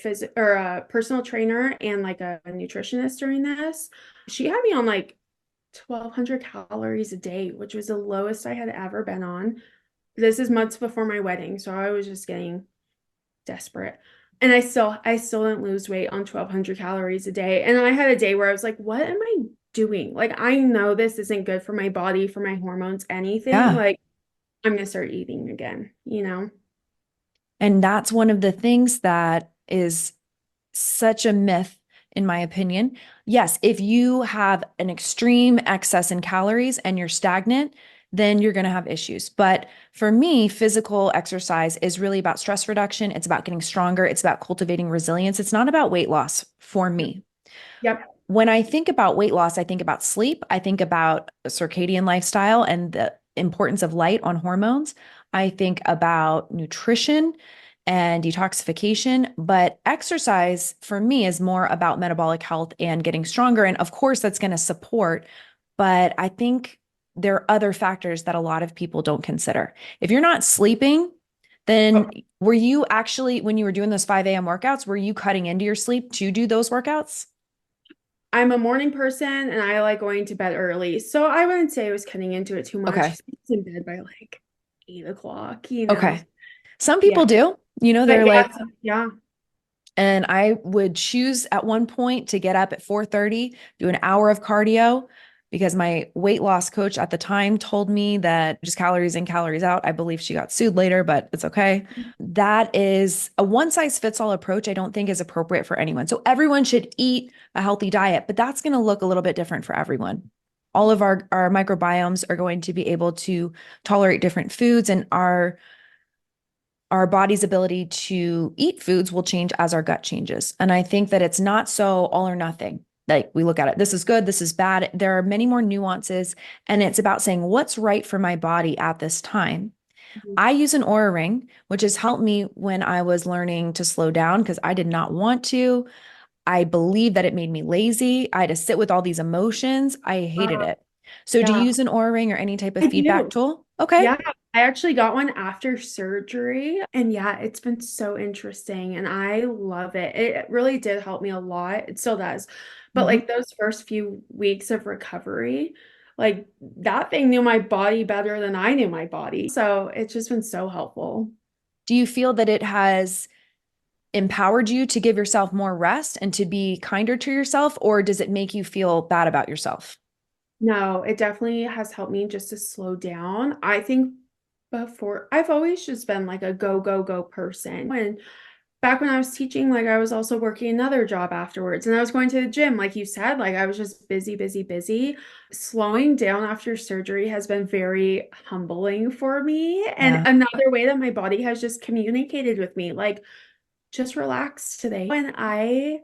personal trainer and like a nutritionist during this. She had me on like 1,200 calories a day, which was the lowest I had ever been on. This is months before my wedding, so I was just getting desperate. And I still didn't lose weight on 1,200 calories a day. And I had a day where I was like, what am I doing? Like, I know this isn't good for my body, for my hormones, anything. Yeah. Like, I'm gonna start eating again, you know? And that's one of the things that is such a myth, in my opinion. Yes, if you have an extreme excess in calories and you're stagnant, then you're going to have issues. But for me, physical exercise is really about stress reduction. It's about getting stronger. It's about cultivating resilience. It's not about weight loss for me. Yep. When I think about weight loss, I think about sleep. I think about a circadian lifestyle and the importance of light on hormones. I think about nutrition and detoxification. But exercise for me is more about metabolic health and getting stronger. And of course, that's going to support. But I think there are other factors that a lot of people don't consider. If you're not sleeping, then were you actually, when you were doing those 5 a.m. workouts, were you cutting into your sleep to do those workouts? I'm a morning person and I like going to bed early. So I wouldn't say I was cutting into it too much. Okay. I was in bed by like 8 o'clock, you know? Okay. Some Yeah. people do, But they're yeah, like, yeah. And I would choose at one point to get up at 4:30, do an hour of cardio because my weight loss coach at the time told me that just calories in, calories out. I believe she got sued later, but it's okay. That is a one size fits all approach I don't think is appropriate for anyone. So everyone should eat a healthy diet, but that's going to look a little bit different for everyone. All of our microbiomes are going to be able to tolerate different foods, and our body's ability to eat foods will change as our gut changes. And I think that it's not so all or nothing. Like we look at it, this is good, this is bad. There are many more nuances, and it's about saying what's right for my body at this time. Mhm. I use an Oura Ring, which has helped me when I was learning to slow down because I did not want to. I believe that it made me lazy. I had to sit with all these emotions. I hated Uh, it. So, do you yeah, use an Oura Ring or any type of I feedback do. tool? Okay. Yeah, I actually got one after surgery. And yeah, it's been so interesting and I love it. It really did help me a lot. It still does. But Mhm. like those first few weeks of recovery, like that thing knew my body better than I knew my body. So it's just been so helpful. Do you feel that it has empowered you to give yourself more rest and to be kinder to yourself, or does it make you feel bad about yourself? No, it definitely has helped me just to slow down. I think before I've always just been like a go, go, go person. When back when I was teaching, like I was also working another job afterwards and I was going to the gym, like you said, like I was just busy, busy, busy. Slowing down after surgery has been very humbling for me. And Yeah, another way that my body has just communicated with me, like just relax today.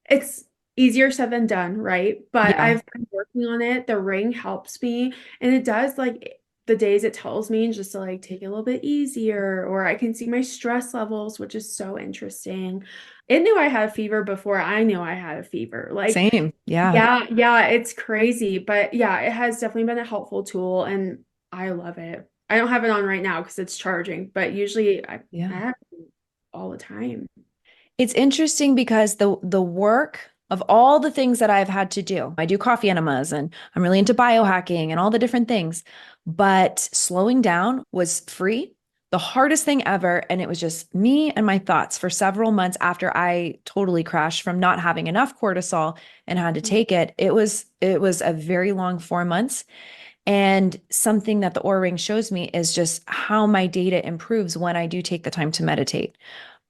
It's easier said than done, right? But yeah, I've been working on it. The ring helps me, and it does like the days it tells me just to like take it a little bit easier, or I can see my stress levels, which is so interesting. It knew I had a fever before I knew I had a fever. Like, same. Yeah, yeah, yeah, it's crazy. But yeah, it has definitely been a helpful tool, and I love it. I don't have it on right now because it's charging, but usually I yeah. have it all the time. It's interesting because the work of all the things that I've had to do, I do coffee enemas and I'm really into biohacking and all the different things, but slowing down was free. The hardest thing ever. And it was just me and my thoughts for several months after I totally crashed from not having enough cortisol and had to take it. It was a very long 4 months. And something that the Oura Ring shows me is just how my data improves when I do take the time to meditate.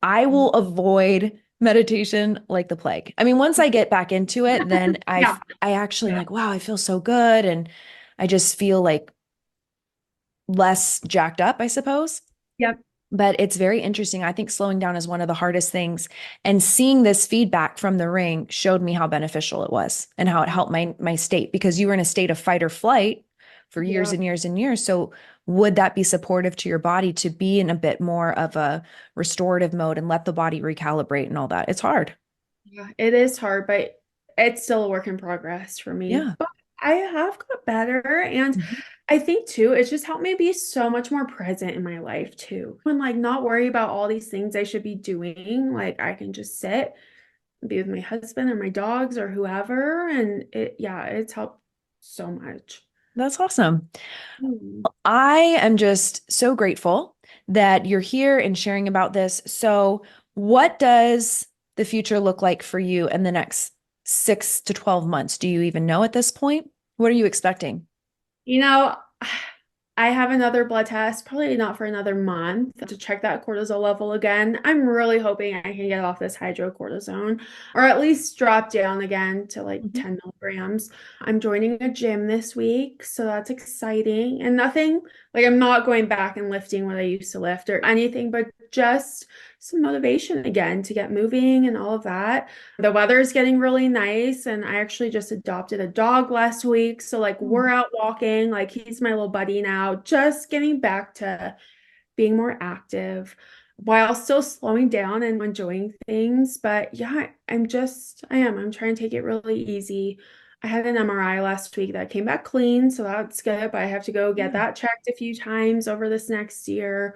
I will avoid meditation like the plague. I mean, once I get back into it, then Yeah. I actually am like, wow, I feel so good. And I just feel like less jacked up, I suppose. Yep. But it's very interesting. I think slowing down is one of the hardest things. And seeing this feedback from the ring showed me how beneficial it was and how it helped my state because you were in a state of fight or flight for years Yeah. and years and years. So would that be supportive to your body to be in a bit more of a restorative mode and let the body recalibrate and all that? It's hard. Yeah, it is hard, but it's still a work in progress for me. Yeah. But I have got better. And Mhm. I think too, it's just helped me be so much more present in my life too. And like not worry about all these things I should be doing. Like I can just sit and be with my husband or my dogs or whoever. And yeah, it's helped so much. That's awesome. Mm. I am just so grateful that you're here and sharing about this. So, what does the future look like for you in the next 6 to 12 months? Do you even know at this point? What are you expecting? You know, I have another blood test, probably not for another month, to check that cortisol level again. I'm really hoping I can get off this hydrocortisone or at least drop down again to like Mhm. 10 milligrams. I'm joining a gym this week, so that's exciting. And nothing like I'm not going back and lifting what I used to lift or anything, but just some motivation again to get moving and all of that. The weather is getting really nice, and I actually just adopted a dog last week. So, like, we're out walking, like, he's my little buddy now, just getting back to being more active while still slowing down and enjoying things. But yeah, I'm trying to take it really easy. I had an MRI last week that came back clean, so that's good. But I have to go get Yeah. that checked a few times over this next year.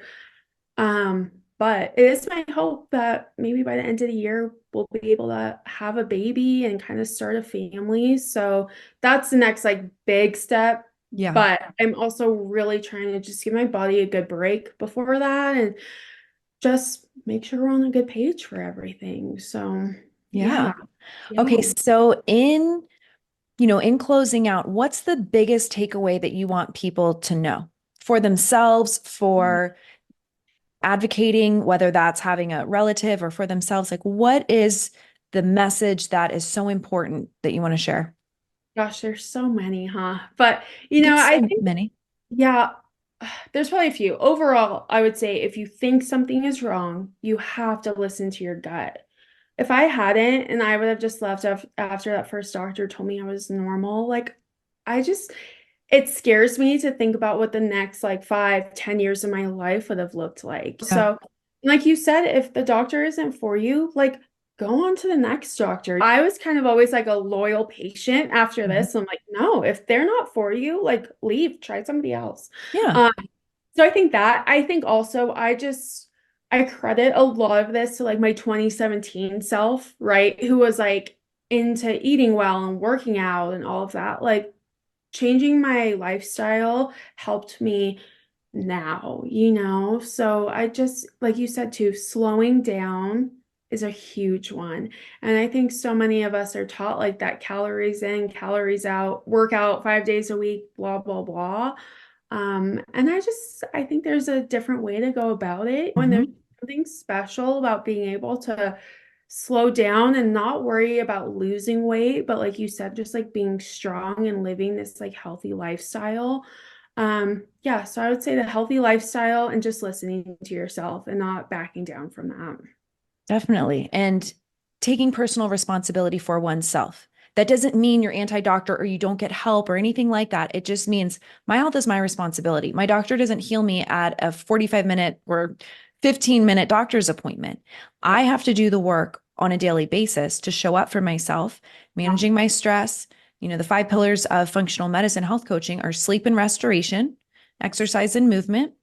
But it is my hope that maybe by the end of the year, we'll be able to have a baby and kind of start a family. So that's the next like big step. Yeah. But I'm also really trying to just give my body a good break before that. And just make sure we're on a good page for everything. So Yeah. yeah. Okay. So in closing out, what's the biggest takeaway that you want people to know for themselves, for advocating, whether that's having a relative or for themselves? Like, what is the message that is so important that you want to share? Gosh, there's so many, huh? But Give I so think, many. yeah, there's probably a few. Overall, I would say if you think something is wrong, you have to listen to your gut. If I hadn't, and I would have just left after that first doctor told me I was normal, like I just, it scares me to think about what the next like 5, 10 years of my life would have looked like. Yeah. So, like you said, if the doctor isn't for you, like go on to the next doctor. I was kind of always like a loyal patient after Mhm. this. I'm like, no, if they're not for you, like leave, try somebody else. Yeah. Um, so I think also I credit a lot of this to like my 2017 self, right? Who was like into eating well and working out and all of that. Like changing my lifestyle helped me now, So I just, like you said too, slowing down is a huge one. And I think so many of us are taught like that calories in, calories out, work out 5 days a week, blah, blah, blah. And I think there's a different way to go about it. When there's Mhm. something special about being able to slow down and not worry about losing weight, but like you said, just like being strong and living this like healthy lifestyle. Yeah, so I would say the healthy lifestyle and just listening to yourself and not backing down from that. Definitely. And taking personal responsibility for oneself. That doesn't mean you're anti-doctor or you don't get help or anything like that. It just means my health is my responsibility. My doctor doesn't heal me at a 45-minute or 15-minute doctor's appointment. I Yep. have to do the work on a daily basis to show up for myself, managing my stress. The 5 pillars of functional medicine health coaching are sleep and restoration, exercise and movement,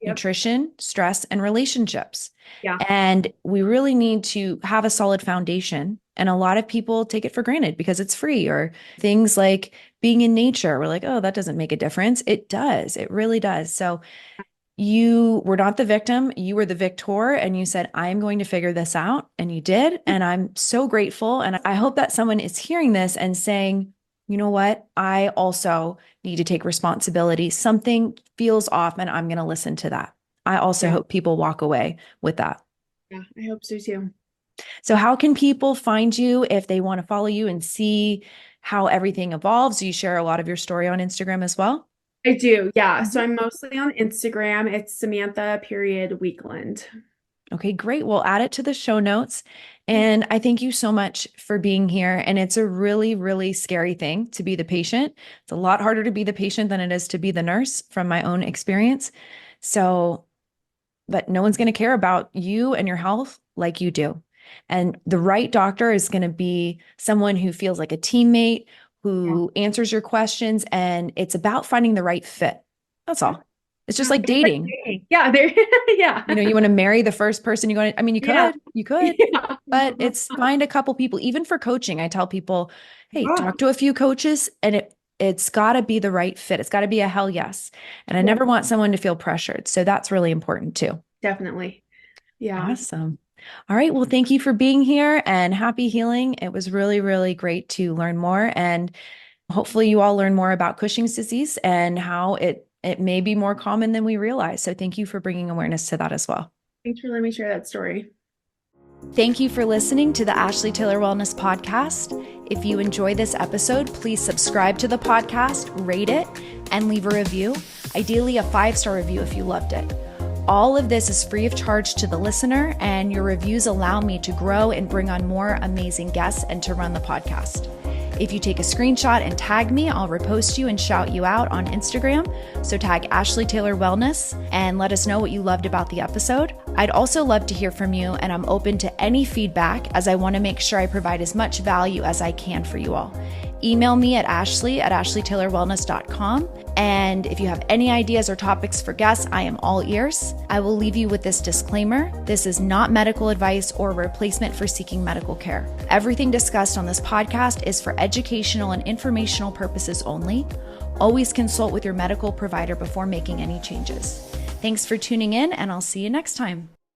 Yep. nutrition, stress, and relationships. Yeah. And we really need to have a solid foundation. And a lot of people take it for granted because it's free, or things like being in nature. We're like, oh, that doesn't make a difference. It does. It really does. So you were not the victim. You were the victor. And you said, I'm going to figure this out. And you did. And I'm so grateful. And I hope that someone is hearing this and saying, you know what? I also need to take responsibility. Something feels off, and I'm going to listen to that. I also Yeah. hope people walk away with that. Yeah. I hope so too. So, how can people find you if they want to follow you and see how everything evolves? You share a lot of your story on Instagram as well. I do. Yeah. So Mhm. I'm mostly on Instagram. It's Samantha Weakland. Okay, great. We'll add it to the show notes. And I thank you so much for being here. And it's a really, really scary thing to be the patient. It's a lot harder to be the patient than it is to be the nurse from my own experience. So, but no one's going to care about you and your health like you do. And the right doctor is going to be someone who feels like a teammate, Yeah. who answers your questions, and it's about finding the right fit. That's Yeah. all. It's just Yeah. like It's like dating. dating. Yeah. There. Yeah. You want to marry the first person you go to, I mean, Yeah. you could, Yeah. but it's find a couple people. Even for coaching, I tell people, hey, Yeah. talk to a few coaches, and it's got to be the right fit. It's got to be a hell yes. And I Yeah. never want someone to feel pressured. So that's really important too. Definitely. Yeah. Awesome. All right. Well, thank you for being here and happy healing. It was really, really great to learn more. And hopefully you all learn more about Cushing's disease and how it may be more common than we realize. So thank you for bringing awareness to that as well. Thanks for letting me share that story. Thank you for listening to the Ashley Taylor Wellness Podcast. If you enjoy this episode, please subscribe to the podcast, rate it, and leave a review. Ideally, a 5-star review if you loved it. All of this is free of charge to the listener, and your reviews allow me to grow and bring on more amazing guests and to run the podcast. If you take a screenshot and tag me, I'll repost you and shout you out on Instagram. So tag Ashley Taylor Wellness and let us know what you loved about the episode. I'd also love to hear from you, and I'm open to any feedback as I want to make sure I provide as much value as I can for you all. Email me at ashley@ashleytaylorwellness.com. And if you have any ideas or topics for guests, I am all ears. I will leave you with this disclaimer. This is not medical advice or replacement for seeking medical care. Everything discussed on this podcast is for educational and informational purposes only. Always consult with your medical provider before making any changes. Thanks for tuning in, and I'll see you next time.